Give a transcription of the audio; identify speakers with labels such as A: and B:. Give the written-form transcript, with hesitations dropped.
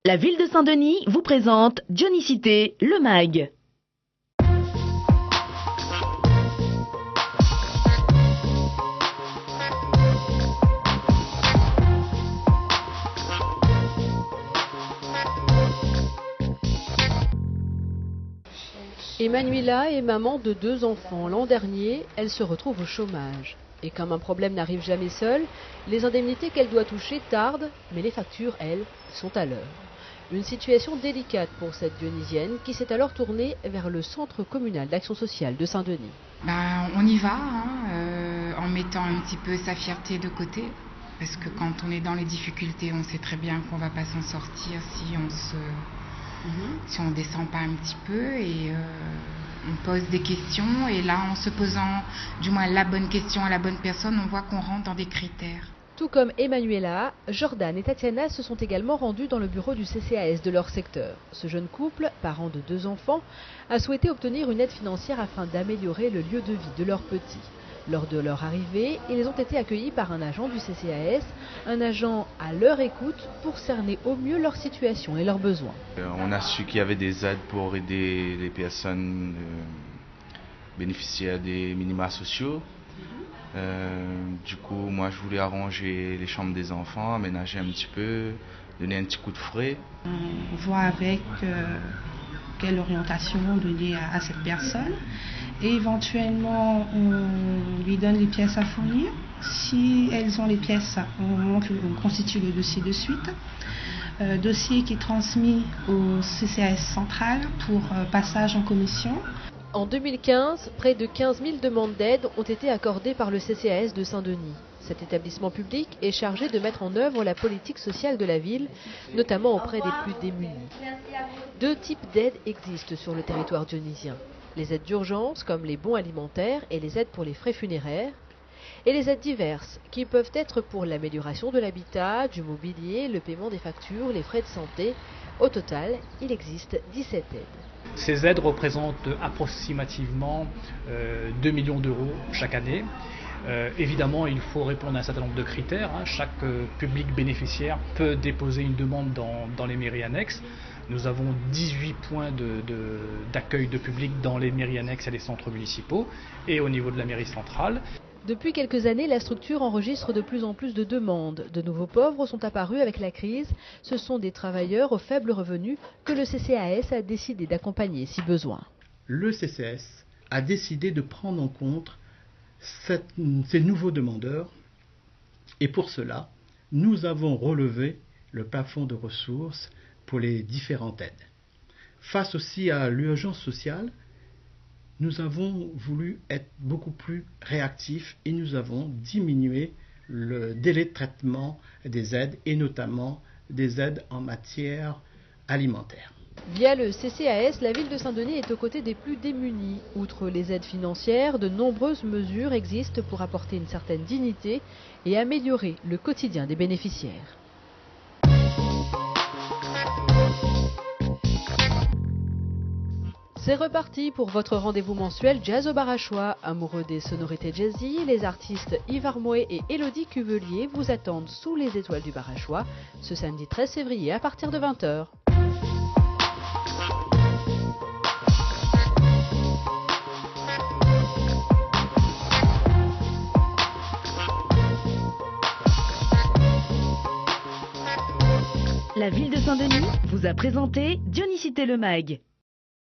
A: La ville de Saint-Denis vous présente Dionysité, le MAG.
B: Emanuela est maman de 2 enfants. L'an dernier, elle se retrouve au chômage. Et comme un problème n'arrive jamais seul, les indemnités qu'elle doit toucher tardent, mais les factures, elles, sont à l'heure. Une situation délicate pour cette Dionysienne qui s'est alors tournée vers le Centre communal d'action sociale de Saint-Denis.
C: On y va, en mettant un petit peu sa fierté de côté. Parce que quand on est dans les difficultés, on sait très bien qu'on ne va pas s'en sortir si on descend pas un petit peu et on pose des questions. Et là, en se posant du moins la bonne question à la bonne personne, on voit qu'on rentre dans des critères.
B: Tout comme Emanuela, Jordan et Tatiana se sont également rendus dans le bureau du CCAS de leur secteur. Ce jeune couple, parent de 2 enfants, a souhaité obtenir une aide financière afin d'améliorer le lieu de vie de leurs petits. Lors de leur arrivée, ils ont été accueillis par un agent du CCAS, un agent à leur écoute pour cerner au mieux leur situation et leurs besoins.
D: On a su qu'il y avait des aides pour aider les personnes bénéficiaires des minima sociaux. Du coup, moi je voulais arranger les chambres des enfants, aménager un petit peu, donner un petit coup de frais.
E: On voit avec quelle orientation donner à cette personne et éventuellement on lui donne les pièces à fournir. Si elles ont les pièces, on constitue le dossier de suite. Dossier qui est transmis au CCAS central pour passage en commission.
B: En 2015, près de 15 000 demandes d'aide ont été accordées par le CCAS de Saint-Denis. Cet établissement public est chargé de mettre en œuvre la politique sociale de la ville, notamment auprès des plus démunis. 2 types d'aides existent sur le territoire dionysien. Les aides d'urgence, comme les bons alimentaires et les aides pour les frais funéraires, et les aides diverses, qui peuvent être pour l'amélioration de l'habitat, du mobilier, le paiement des factures, les frais de santé. Au total, il existe 17 aides.
F: Ces aides représentent approximativement 2 millions d'euros chaque année. Évidemment, il faut répondre à un certain nombre de critères. Chaque public bénéficiaire peut déposer une demande dans les mairies annexes. Nous avons 18 points d'accueil de public dans les mairies annexes et les centres municipaux et au niveau de la mairie centrale.
B: Depuis quelques années, la structure enregistre de plus en plus de demandes. De nouveaux pauvres sont apparus avec la crise. Ce sont des travailleurs aux faibles revenus que le CCAS a décidé d'accompagner si besoin.
G: Le CCAS a décidé de prendre en compte ces nouveaux demandeurs et pour cela, nous avons relevé le plafond de ressources pour les différentes aides. Face aussi à l'urgence sociale, nous avons voulu être beaucoup plus réactifs et nous avons diminué le délai de traitement des aides et notamment des aides en matière alimentaire.
B: Via le CCAS, la ville de Saint-Denis est aux côtés des plus démunis. Outre les aides financières, de nombreuses mesures existent pour apporter une certaine dignité et améliorer le quotidien des bénéficiaires. C'est reparti pour votre rendez-vous mensuel Jazz au Barachois. Amoureux des sonorités jazzy, les artistes Yves Armouet et Élodie Cuvelier vous attendent sous les étoiles du Barachois ce samedi 13 février à partir de 20h.
A: La ville de Saint-Denis vous a présenté Dionysité, le MAG.